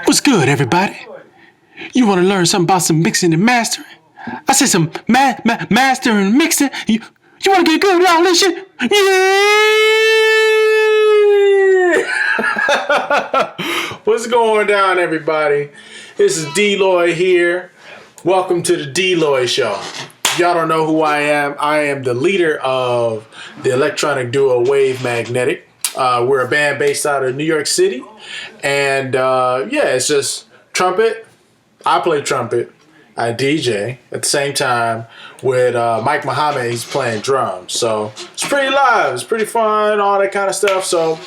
What's good, everybody? You want to learn something about some mixing and mastering? I said some mastering and mixing. You want to get good with all this shit? Yeah! What's going down, everybody? This is D-Loy here. Welcome to the D-Loy Show. Y'all don't know who I am. I am the leader of the electronic duo Wave Magnetik. We're a band based out of New York City. And yeah, it's just trumpet. I play trumpet. I DJ at the same time with Mike Mohamed. He's playing drums. So it's pretty live. It's pretty fun, all that kind of stuff. So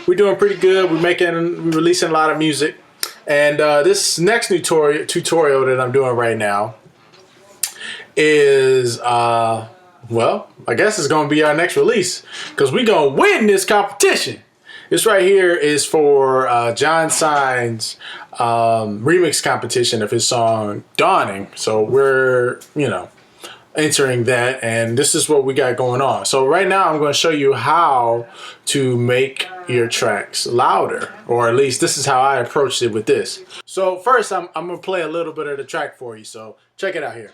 we're doing pretty good. We're releasing a lot of music. And this next new tutorial that I'm doing right now is, well, I guess it's going to be our next release because we're going to win this competition. This right here is for Jon Sine's remix competition of his song Dawning. So we're, entering that, and this is what we got going on. So right now I'm going to show you how to make your tracks louder, or at least this is how I approached it with this. So first I'm going to play a little bit of the track for you. So check it out here.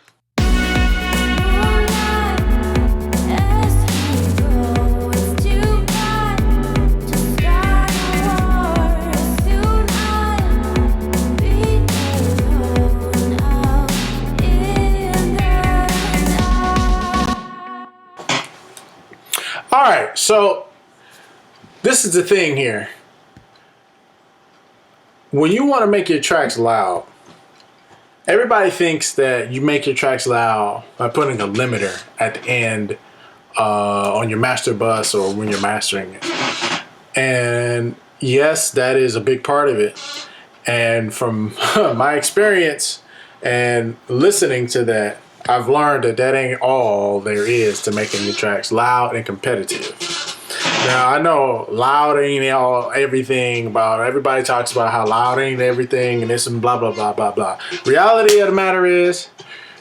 Alright, so this is the thing here. When you want to make your tracks loud, everybody thinks that you make your tracks loud by putting a limiter at the end on your master bus or when you're mastering it. And yes, that is a big part of it. And from my experience and listening to that, I've learned that that ain't all there is to making your tracks loud and competitive. Now, I know loud ain't everything about, everybody talks about how loud ain't everything and this and blah, blah, blah, blah, blah. Reality of the matter is,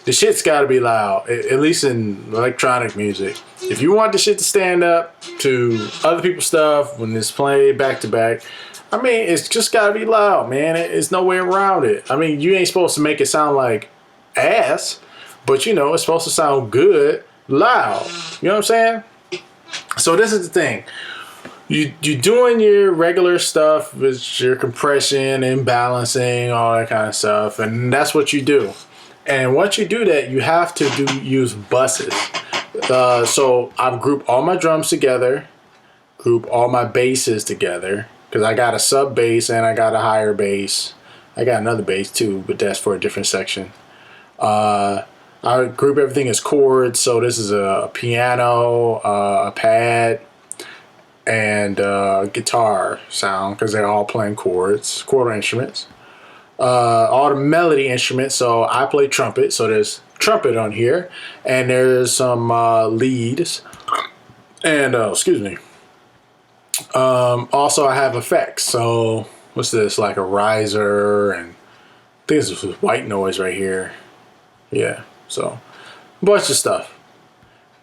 the shit's gotta be loud, at least in electronic music. If you want the shit to stand up to other people's stuff when it's played back to back, I mean, it's just gotta be loud, man. It's no way around it. I mean, you ain't supposed to make it sound like ass. But it's supposed to sound good, loud. You know what I'm saying? So this is the thing. You're doing your regular stuff with your compression and balancing, all that kind of stuff. And that's what you do. And once you do that, you have to use buses. So I've grouped all my drums together, group all my basses together. Because I got a sub bass and I got a higher bass. I got another bass too, but that's for a different section. I group everything as chords, so this is a piano, a pad, and guitar sound, because they're all playing chord instruments. All the melody instruments, so I play trumpet, so there's trumpet on here, and there's some leads, and excuse me. Also I have effects, so what's this, like a riser, and I think this is white noise right here. Yeah. So, a bunch of stuff.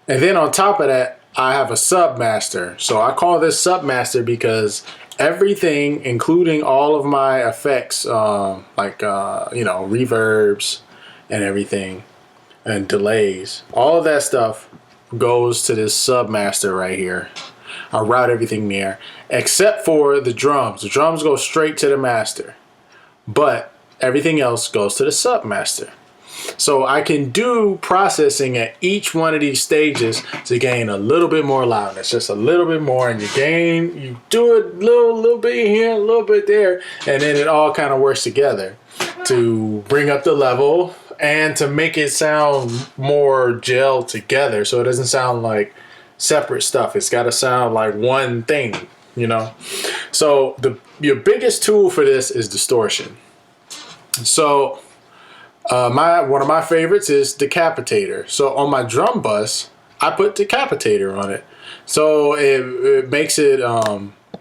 And then on top of that, I have a submaster. So I call this submaster because everything, including all of my effects, reverbs and everything, and delays, all of that stuff goes to this submaster right here. I route everything there, except for the drums. The drums go straight to the master, but everything else goes to the submaster. So I can do processing at each one of these stages to gain a little bit more loudness, just a little bit more, and you do it a little bit here, a little bit there, and then it all kind of works together to bring up the level and to make it sound more gelled together, so it doesn't sound like separate stuff. It's got to sound like one thing, So your biggest tool for this is distortion. So one of my favorites is Decapitator. So on my drum bus, I put Decapitator on it. So it makes it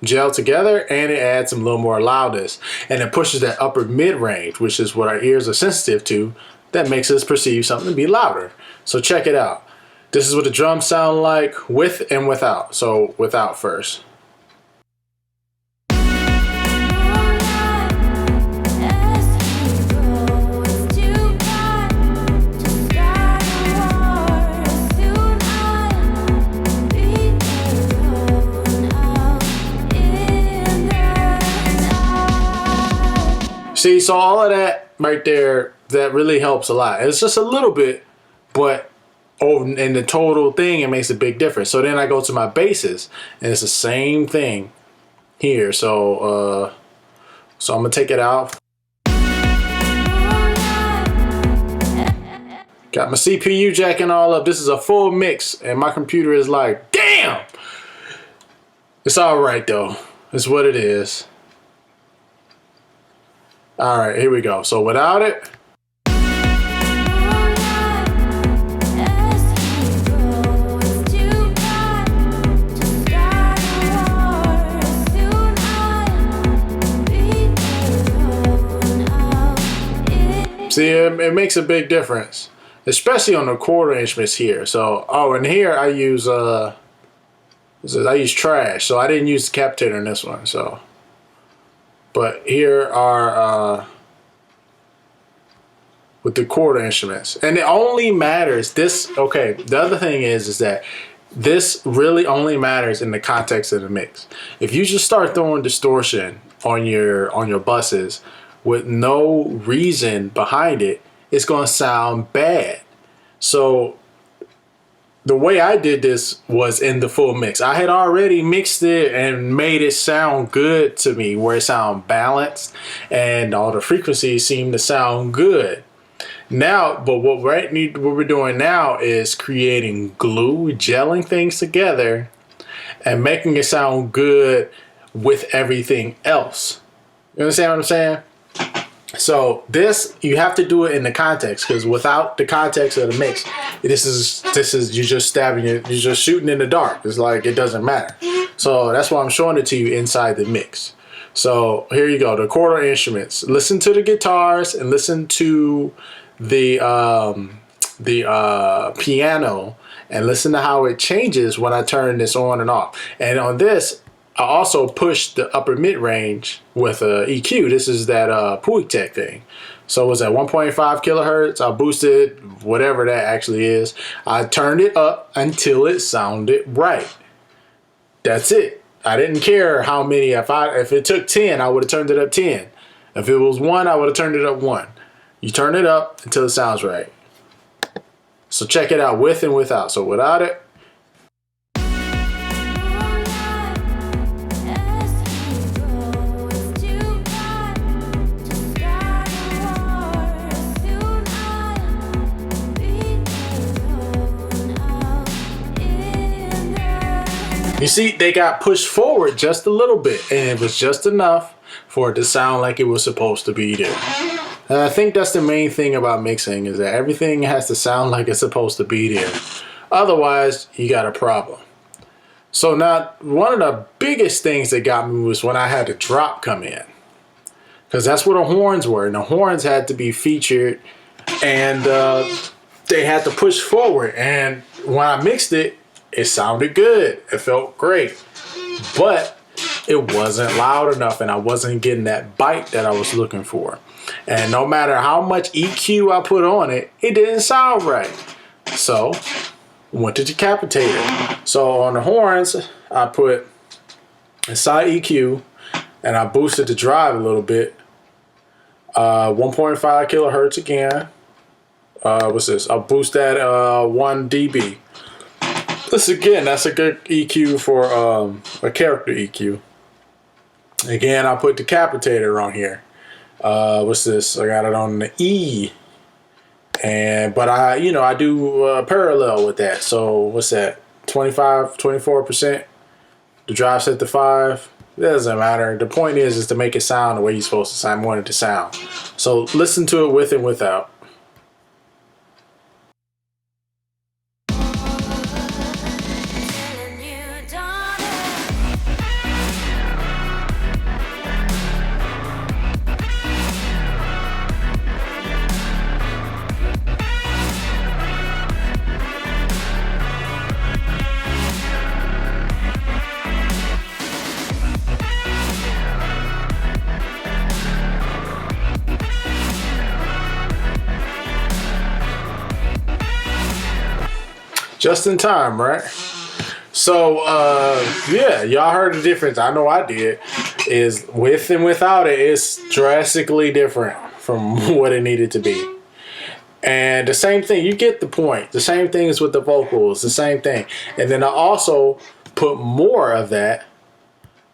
gel together, and it adds some little more loudness. And it pushes that upper mid-range, which is what our ears are sensitive to, that makes us perceive something to be louder. So check it out. This is what the drums sound like with and without. So without first. See, so all of that right there, that really helps a lot. It's just a little bit, but in the total thing, it makes a big difference. So then I go to my basses, and it's the same thing here. So so I'm gonna take it out. Got my CPU jacking all up. This is a full mix, and my computer is like, damn! It's all right though. It's what it is. All right, here we go. So without it. See, it makes a big difference, especially on the quarter instruments here. So, oh, and here I use trash, so I didn't use the decapitator in this one. So, but here are with the quarter instruments, and it only matters this. Okay, the other thing is that this really only matters in the context of the mix. If you just start throwing distortion on your buses with no reason behind it, it's going to sound bad. So the way I did this was in the full mix. I had already mixed it and made it sound good to me, where it sound balanced and all the frequencies seem to sound good. Now, but what we're doing now is creating glue, gelling things together and making it sound good with everything else. You understand what I'm saying? So this, you have to do it in the context, because without the context of the mix, this is you're just stabbing it, you're just shooting in the dark. It's like it doesn't matter. So that's why I'm showing it to you inside the mix. So here you go, the quarter instruments. Listen to the guitars and listen to the piano, and listen to how it changes when I turn this on and off. And on this, I also pushed the upper mid range with a EQ. This is that Puig Tech thing. So it was at 1.5 kilohertz. I boosted whatever that actually is. I turned it up until it sounded right. That's it. I didn't care how many. If it took 10, I would have turned it up 10. If it was 1, I would have turned it up 1. You turn it up until it sounds right. So check it out with and without. So without it. You see, they got pushed forward just a little bit, and it was just enough for it to sound like it was supposed to be there. And I think that's the main thing about mixing, is that everything has to sound like it's supposed to be there. Otherwise, you got a problem. So now, one of the biggest things that got me was when I had the drop come in, because that's where the horns were, and the horns had to be featured, and they had to push forward. And when I mixed it, it sounded good. It felt great, but it wasn't loud enough, and I wasn't getting that bite that I was looking for. And no matter how much EQ I put on it, it didn't sound right. So went to Decapitator. So on the horns, I put a side EQ, and I boosted the drive a little bit. 1.5 kilohertz again. What's this? I'll boost that 1 dB. This again, that's a good EQ for a character EQ. Again, I put Decapitator on here. What's this? I got it on the E, but I do parallel with that. So what's that? 24%. The drive set to 5. It doesn't matter. The point is to make it sound the way you're supposed to sound. I want it to sound. So listen to it with and without. Just in time, right? So, yeah, y'all heard the difference. I know I did. is with and without it is drastically different from what it needed to be. And the same thing, you get the point. The same thing is with the vocals, the same thing. And then I also put more of that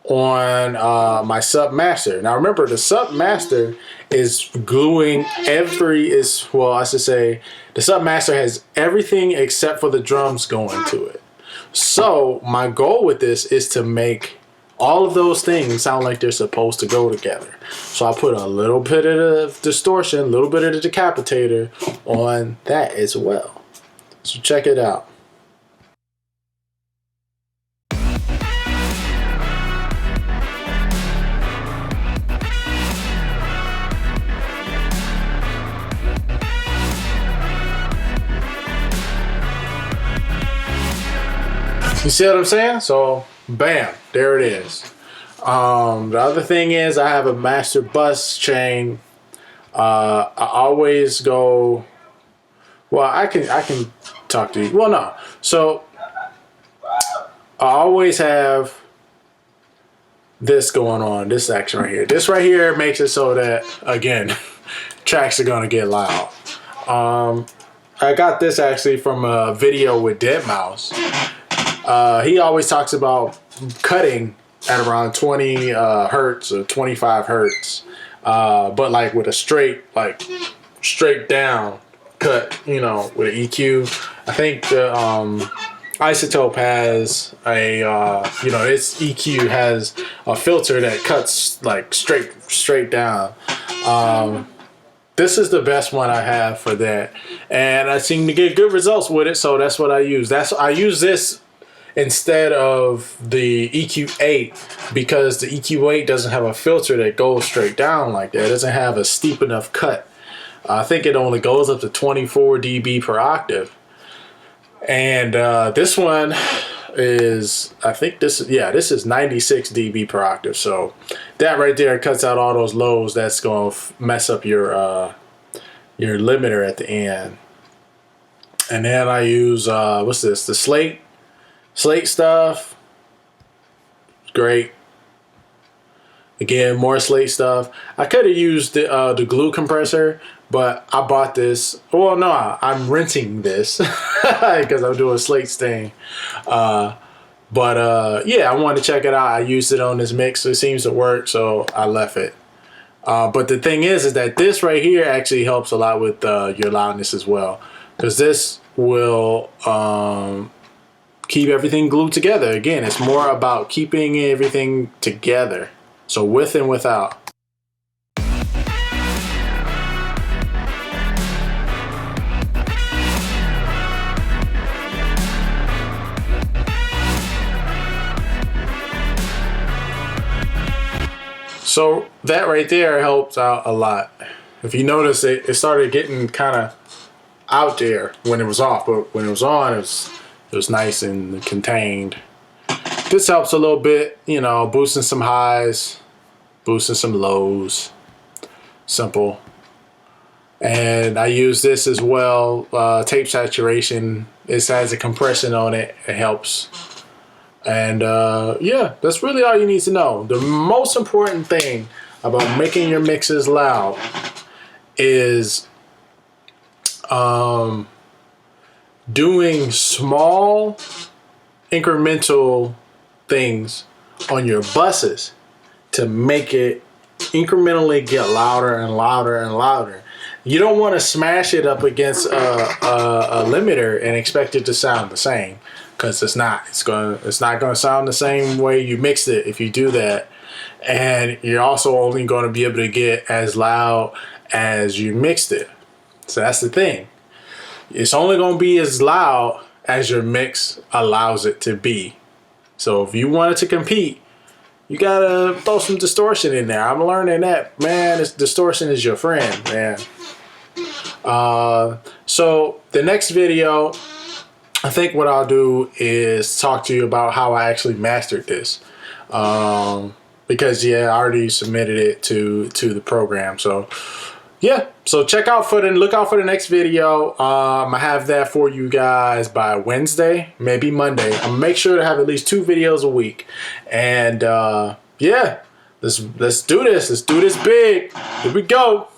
on my sub master. Now remember, the sub master is gluing the sub master has everything except for the drums going to it. So my goal with this is to make all of those things sound like they're supposed to go together. So I put a little bit of the distortion, a little bit of the decapitator on that as well. So check it out. You see what I'm saying? So bam, there it is. The other thing is I have a master bus chain. I always go, well, I can talk to you. Well, no. So I always have this going on, this section right here. This right here makes it so that, again, tracks are gonna get loud. I got this actually from a video with deadmau5. He always talks about cutting at around 20 hertz or 25 hertz, but like with a straight down cut, you know, with an EQ. I think the Isotope has a its EQ has a filter that cuts like straight down. This is the best one I have for that, and I seem to get good results with it, so that's what I use. I use this instead of the EQ8 because the EQ8 doesn't have a filter that goes straight down like that. It doesn't have a steep enough cut. I think it only goes up to 24 dB per octave. And this one is, this is 96 dB per octave. So that right there cuts out all those lows. That's going to mess up your limiter at the end. And then I use, what's this? The slate stuff. Great. Again, more slate stuff. I could have used the glue compressor, but I bought this. Well, no, I'm renting this because I'm doing slate stain. Yeah, I wanted to check it out. I used it on this mix. It seems to work, so I left it. But the thing is that this right here actually helps a lot with your loudness as well, because this will keep everything glued together. Again, it's more about keeping everything together. So with and without. So that right there helps out a lot. If you notice, it started getting kind of out there when it was off, but when it was on, it was nice and contained. This helps a little bit, you know, boosting some highs, boosting some lows. Simple. And I use this as well, tape saturation. It has a compression on it. It helps. And yeah, that's really all you need to know. The most important thing about making your mixes loud is doing small incremental things on your buses to make it incrementally get louder and louder and louder. You don't want to smash it up against a limiter and expect it to sound the same, because it's not. It's not going to sound the same way you mixed it if you do that. And you're also only going to be able to get as loud as you mixed it. So that's the thing. It's only going to be as loud as your mix allows it to be. So if you want it to compete, you gotta throw some distortion in there. I'm learning that, man. Distortion is your friend, man. So the next video, I think what I'll do is talk to you about how I actually mastered this. Because yeah, I already submitted it to the program. So yeah, so look out for the next video. I have that for you guys by Wednesday, maybe Monday. I'm gonna make sure to have at least 2 videos a week. And yeah, Let's do this. Let's do this big. Here we go.